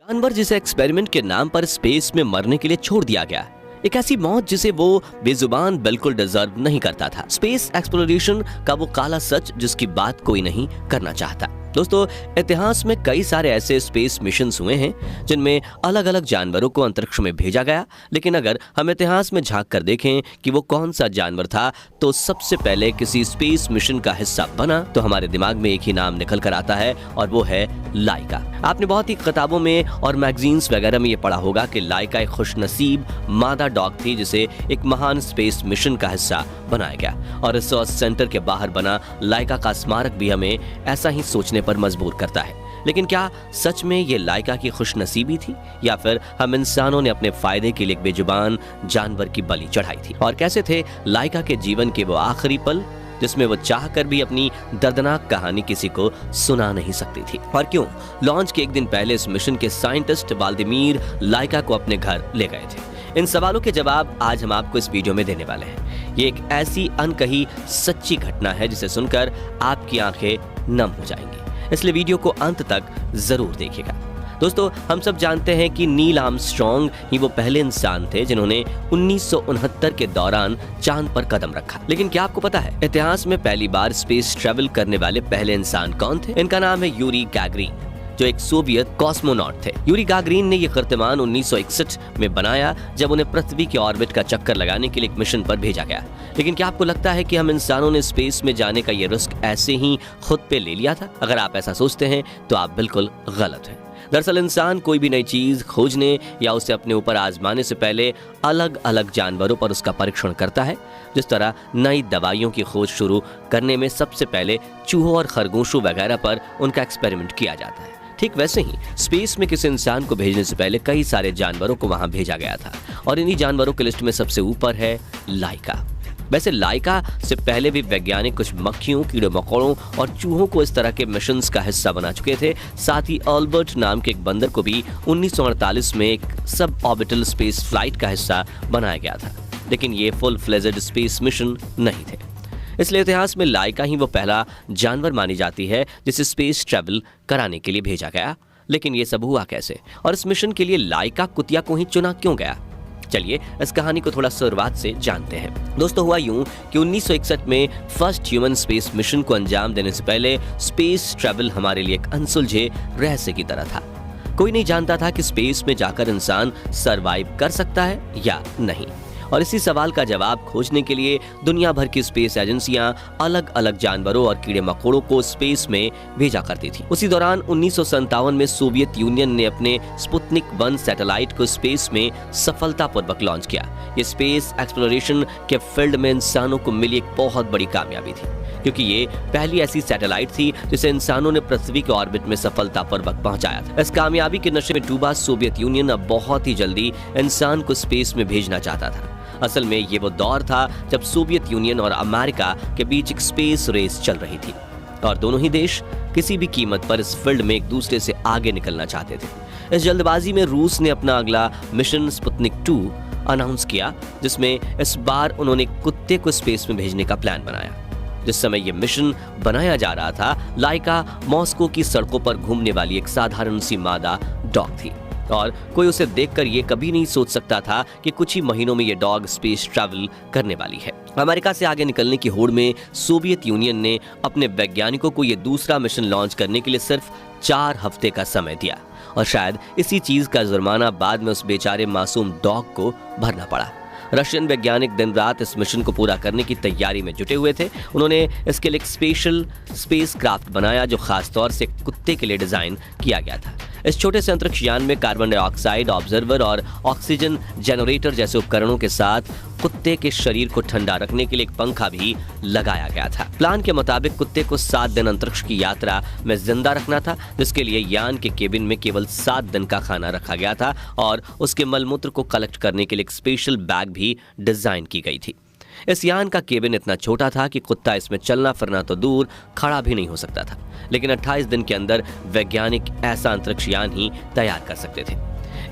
जानवर जिसे एक्सपेरिमेंट के नाम पर स्पेस में मरने के लिए छोड़ दिया गया, एक ऐसी मौत जिसे वो बेजुबान बिल्कुल डिजर्व नहीं करता था। स्पेस एक्सप्लोरेशन का वो काला सच जिसकी बात कोई नहीं करना चाहता। दोस्तों, इतिहास में कई सारे ऐसे स्पेस मिशंस हुए हैं जिनमें अलग अलग जानवरों को अंतरिक्ष में भेजा गया, लेकिन अगर हम इतिहास में झांक कर देखें कि वो कौन सा जानवर था तो सबसे पहले किसी स्पेस मिशन का हिस्सा बना तो हमारे दिमाग में एक ही नाम निकल कर आता है और वो है लाइका। आपने बहुत ही किताबों में और मैगजीन्स वगैरह में ये पढ़ा होगा कि लाइका एक खुशनसीब मादा डॉग थी जिसे एक महान स्पेस मिशन का हिस्सा बनाया गया, और रिसर्च सेंटर के बाहर बना लाइका का स्मारक भी हमें ऐसा ही सोचने पर मजबूर करता है। लेकिन क्या सच में ये लाइका की खुशनसीबी थी या फिर हम इंसानों ने अपने फायदे के लिए एक बेजुबान जानवर की बलि चढ़ाई थी? और कैसे थे लाइका के जीवन के वो आखिरी पल जिसमें वो चाहकर भी अपनी दर्दनाक कहानी किसी को सुना नहीं सकती थी? और क्यों लॉन्च के एक दिन पहले इस मिशन के साइंटिस्ट वाल्दिमीर लाइका को अपने घर ले गए थे? इन सवालों के जवाब आज हम आपको इस वीडियो में देने वाले हैं। ये एक ऐसी अनकही सच्ची घटना है जिसे सुनकर आपकी आंखें नम हो जाएंगी, इसलिए वीडियो को अंत तक जरूर देखिएगा। दोस्तों, हम सब जानते हैं कि नील आर्मस्ट्रांग ही वो पहले इंसान थे जिन्होंने 1969 के दौरान चांद पर कदम रखा। लेकिन क्या आपको पता है इतिहास में पहली बार स्पेस ट्रैवल करने वाले पहले इंसान कौन थे? इनका नाम है यूरी गैगरिन, जो एक सोवियत कॉस्मोनॉट थे। यूरी गैगरिन ने यह कीर्तिमान 1961 में बनाया जब उन्हें पृथ्वी के ऑर्बिट का चक्कर लगाने के लिए एक मिशन पर भेजा गया। लेकिन क्या आपको लगता है कि हम इंसानों ने स्पेस में जाने का ये रिस्क ऐसे ही खुद पे ले लिया था? अगर आप ऐसा सोचते हैं तो आप बिल्कुल गलत हैं। दरअसल इंसान कोई भी नई चीज खोजने या उसे अपने ऊपर आजमाने से पहले अलग अलग जानवरों पर उसका परीक्षण करता है। जिस तरह नई दवाइयों की खोज शुरू करने में सबसे पहले चूहों और खरगोशों वगैरह पर उनका एक्सपेरिमेंट किया जाता है, ठीक वैसे ही स्पेस में किसी इंसान को भेजने से पहले कई सारे जानवरों को वहां भेजा गया था, और इन्हीं जानवरों की लिस्ट में सबसे ऊपर है लाइका। वैसे लाइका से पहले भी वैज्ञानिक कुछ मक्खियों, कीड़े मकोड़ों और चूहों को इस तरह के मिशंस का हिस्सा बना चुके थे। साथ ही अल्बर्ट नाम के एक बंदर को भी 1948 में एक सब ऑर्बिटल स्पेस फ्लाइट का हिस्सा बनाया गया था, लेकिन ये फुल फ्लेजेड स्पेस मिशन नहीं थे। इसलिए इतिहास में लाइका ही वो पहला जानवर मानी जाती है जिसे स्पेस ट्रैवल कराने के लिए भेजा गया। लेकिन ये सब हुआ कैसे, और इस मिशन के लिए लाइका कुतिया को ही चुना क्यों गया? चलिए इस कहानी को थोड़ा शुरुआत से जानते हैं। दोस्तों, हुआ यूं कि 1961 में फर्स्ट ह्यूमन स्पेस मिशन को अंजाम देने से पहले स्पेस ट्रैवल हमारे लिए एक अनसुलझे रहस्य की तरह था। कोई नहीं जानता था कि स्पेस में जाकर इंसान सरवाइव कर सकता है या नहीं, और इसी सवाल का जवाब खोजने के लिए दुनिया भर की स्पेस एजेंसियां अलग अलग जानवरों और कीड़े मकोड़ों को स्पेस में भेजा करती थी। उसी दौरान 1957 में सोवियत यूनियन ने अपने स्पुतनिक 1 सैटेलाइट को स्पेस में सफलतापूर्वक लॉन्च किया। ये स्पेस एक्सप्लोरेशन के फील्ड में इंसानों को मिली एक बहुत बड़ी कामयाबी थी, क्योंकि ये पहली ऐसी सैटेलाइट थी जिसे इंसानों ने पृथ्वी के ऑर्बिट में सफलतापूर्वक पहुंचाया था। इस कामयाबी के नशे में डूबा सोवियत यूनियन अब बहुत ही जल्दी इंसान को स्पेस में भेजना चाहता था। असल में ये वो दौर था जब सोवियत यूनियन और अमेरिका के बीच एक स्पेस रेस चल रही थी, और दोनों ही देश किसी भी कीमत पर इस फील्ड में एक दूसरे से आगे निकलना चाहते थे। इस जल्दबाजी में रूस ने अपना अगला मिशन स्पुतनिक 2 अनाउंस किया, जिसमें इस बार उन्होंने कुत्ते को स्पेस में भेजने का प्लान बनाया। जिस समय यह मिशन बनाया जा रहा था, लाइका मॉस्को की सड़कों पर घूमने वाली एक साधारण सी मादा डॉग थी, और कोई उसे देखकर ये कभी नहीं सोच सकता था कि कुछ ही महीनों में ये डॉग स्पेस ट्रैवल करने वाली है। अमेरिका से आगे निकलने की होड़ में सोवियत यूनियन ने अपने वैज्ञानिकों को ये दूसरा मिशन लॉन्च करने के लिए सिर्फ 4 हफ्ते का समय दिया, और शायद इसी चीज का जुर्माना बाद में उस बेचारे मासूम डॉग को भरना पड़ा। रशियन वैज्ञानिक दिन रात इस मिशन को पूरा करने की तैयारी में जुटे हुए थे। उन्होंने इसके लिए एक स्पेशल स्पेस क्राफ्ट बनाया जो खास तौर से कुत्ते के लिए डिजाइन किया गया था। इस छोटे से अंतरिक्ष यान में कार्बन डाइऑक्साइड ऑब्जर्वर और ऑक्सीजन जनरेटर जैसे उपकरणों के साथ कुत्ते के शरीर को ठंडा रखने के लिए एक पंखा भी लगाया गया था। प्लान के मुताबिक कुत्ते को 7 दिन अंतरिक्ष की यात्रा में जिंदा रखना था, जिसके लिए यान के केबिन में केवल 7 दिन का खाना रखा गया था, और उसके मलमूत्र को कलेक्ट करने के लिए एक स्पेशल बैग भी डिजाइन की गई थी। इस यान का केबिन इतना छोटा था कि कुत्ता इसमें चलना फिरना तो दूर, खड़ा भी नहीं हो सकता था। लेकिन 28 दिन के अंदर वैज्ञानिक ऐसा अंतरिक्ष यान ही तैयार कर सकते थे।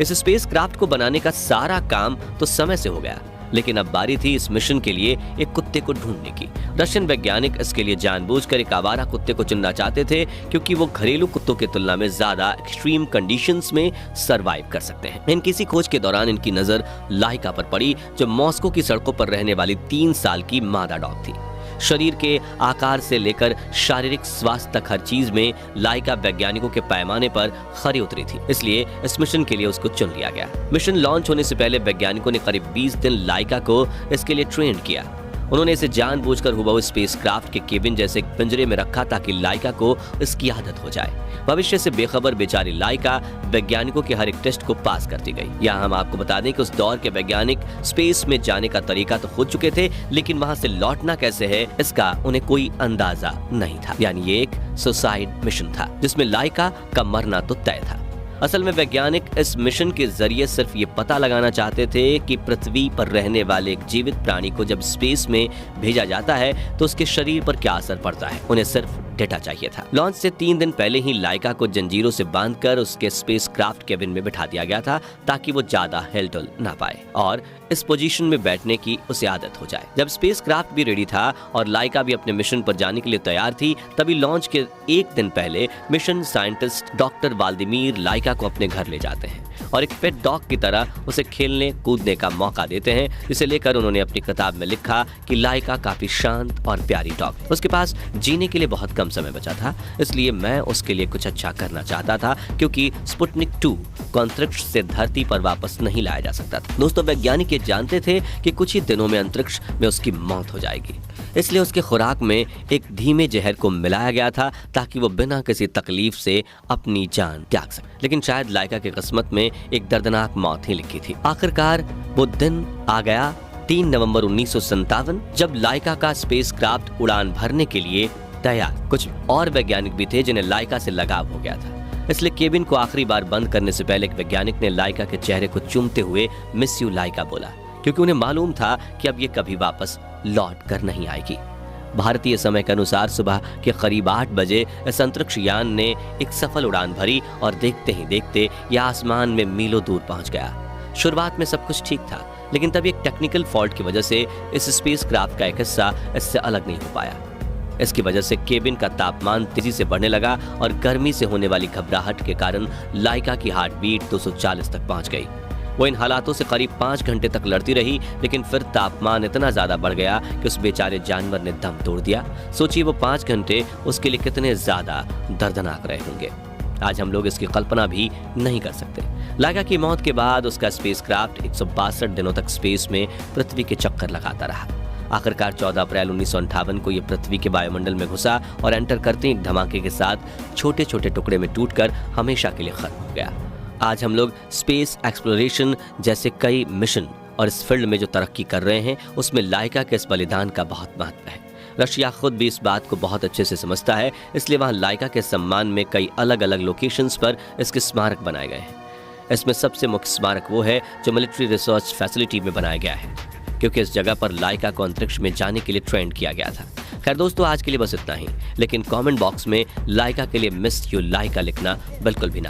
इस स्पेस क्राफ्ट को बनाने का सारा काम तो समय से हो गया, लेकिन अब बारी थी इस मिशन के लिए एक कुत्ते को ढूंढने की। रशियन वैज्ञानिक इसके लिए जानबूझकर एक आवारा कुत्ते को चुनना चाहते थे, क्योंकि वो घरेलू कुत्तों की तुलना में ज्यादा एक्सट्रीम कंडीशंस में सरवाइव कर सकते हैं। इनकी इसी खोज के दौरान इनकी नजर लाइका पर पड़ी, जो मॉस्को की सड़कों पर रहने वाली 3 साल की मादा डॉग थी। शरीर के आकार से लेकर शारीरिक स्वास्थ्य तक हर चीज में लाइका वैज्ञानिकों के पैमाने पर खरी उतरी थी, इसलिए इस मिशन के लिए उसको चुन लिया गया। मिशन लॉन्च होने से पहले वैज्ञानिकों ने करीब 20 दिन लाइका को इसके लिए ट्रेन किया। उन्होंने इसे जानबूझकर हुबहू स्पेसक्राफ्ट के केबिन जैसे एक पिंजरे में रखा, ताकि लाइका को इसकी आदत हो जाए। भविष्य से बेखबर बेचारी लाइका वैज्ञानिकों के हर एक टेस्ट को पास करती गई। यहाँ हम आपको बता दें कि उस दौर के वैज्ञानिक स्पेस में जाने का तरीका तो खोज चुके थे, लेकिन वहां से लौटना कैसे है इसका उन्हें कोई अंदाजा नहीं था। यानी ये एक सुसाइड मिशन था, जिसमें लाइका का मरना तो तय था। असल में वैज्ञानिक इस मिशन के जरिए सिर्फ ये पता लगाना चाहते थे कि पृथ्वी पर रहने वाले एक जीवित प्राणी को जब स्पेस में भेजा जाता है तो उसके शरीर पर क्या असर पड़ता है। उन्हें सिर्फ डेटा चाहिए था। लॉन्च से 3 दिन पहले ही लाइका को जंजीरों से बांधकर उसके स्पेसक्राफ्ट केबिन में बिठा दिया गया था, ताकि वो ज्यादा हिलडुल ना पाए और इस पोजीशन में बैठने की उसे आदत हो जाए। जब स्पेसक्राफ्ट भी रेडी था और लाइका भी अपने मिशन पर जाने के लिए तैयार थी, तभी लॉन्च के 1 दिन पहले मिशन साइंटिस्ट डॉक्टर वाल्दिमीर लाइका को अपने घर ले जाते हैं और एक पेट डॉग की तरह उसे खेलने कूदने का मौका देते हैं, जिसे लेकर उन्होंने अपनी किताब में लिखा कि लाइका काफी शांत और प्यारी डॉग। उसके पास जीने के लिए बहुत कम समय बचा था, इसलिए मैं उसके लिए कुछ अच्छा करना चाहता था, क्योंकि स्पुतनिक 2 को अंतरिक्ष से धरती पर वापस नहीं लाया जा सकता था। दोस्तों, वैज्ञानिक ये जानते थे कि कुछ ही दिनों में अंतरिक्ष में उसकी मौत हो जाएगी, इसलिए उसके खुराक में एक धीमे जहर को मिलाया गया था, ताकि वो बिना किसी तकलीफ से अपनी जान त्याग सके। लेकिन शायद लाइका की किस्मत में एक दर्दनाक मौत ही लिखी थी। आखिरकार वो दिन आ गया, 3 नवंबर 1957, जब लाइका का स्पेसक्राफ्ट उड़ान भरने के लिए तैयार। कुछ और वैज्ञानिक भी थे जिन्हें लाइका से लगाव हो गया था, इसलिए केबिन को आखिरी बार बंद करने से पहले एक वैज्ञानिक ने लाइका के चेहरे को चूमते हुए मिस यू लाइका बोला, क्योंकि उन्हें मालूम था कि अब ये कभी वापस लौट कर नहीं आएगी। भारतीय समय के अनुसार सुबह के करीब 8 बजे इस अंतरिक्ष यान ने एक सफल उड़ान भरी और देखते ही देखते यह आसमान में मीलों दूर पहुंच गया। शुरुआत में सब कुछ ठीक था, लेकिन तभी एक टेक्निकल फॉल्ट की वजह से इस स्पेसक्राफ्ट का एक हिस्सा इससे अलग नहीं हो पाया। इसकी वजह से केबिन का तापमान तेजी से बढ़ने लगा और गर्मी से होने वाली घबराहट के कारण लाइका की हार्ट बीट 240 तक पहुंच गई। वो इन हालातों से करीब 5 घंटे तक लड़ती रही, लेकिन फिर तापमान इतना ज्यादा बढ़ गया कि उस बेचारे जानवर ने दम तोड़ दिया। सोचिए वो 5 घंटे उसके लिए कितने ज्यादा दर्दनाक रहे होंगे। आज हम लोग इसकी कल्पना भी नहीं कर सकते। लाइका की मौत के बाद उसका स्पेसक्राफ्ट 162 दिनों तक स्पेस में पृथ्वी के चक्कर लगाता रहा। आखिरकार 14 अप्रैल 1958 को यह पृथ्वी के वायुमंडल में घुसा और एंटर करते ही एक धमाके के साथ छोटे छोटे टुकड़े में टूटकर हमेशा के लिए खत्म हो गया। आज हम लोग स्पेस एक्सप्लोरेशन जैसे कई मिशन और इस फील्ड में जो तरक्की कर रहे हैं, उसमें लाइका के इस बलिदान का बहुत महत्व है। रशिया खुद भी इस बात को बहुत अच्छे से समझता है, इसलिए वहाँ लाइका के सम्मान में कई अलग अलग लोकेशंस पर इसके स्मारक बनाए गए हैं। इसमें सबसे मुख्य स्मारक वो है जो मिलिट्री रिसर्च फैसिलिटी में बनाया गया है, क्योंकि इस जगह पर लाइका को अंतरिक्ष में जाने के लिए ट्रेंड किया गया था। खैर दोस्तों, आज के लिए बस इतना ही, लेकिन कमेंट बॉक्स में लाइका के लिए मिस यू लाइका लिखना बिल्कुल भी ना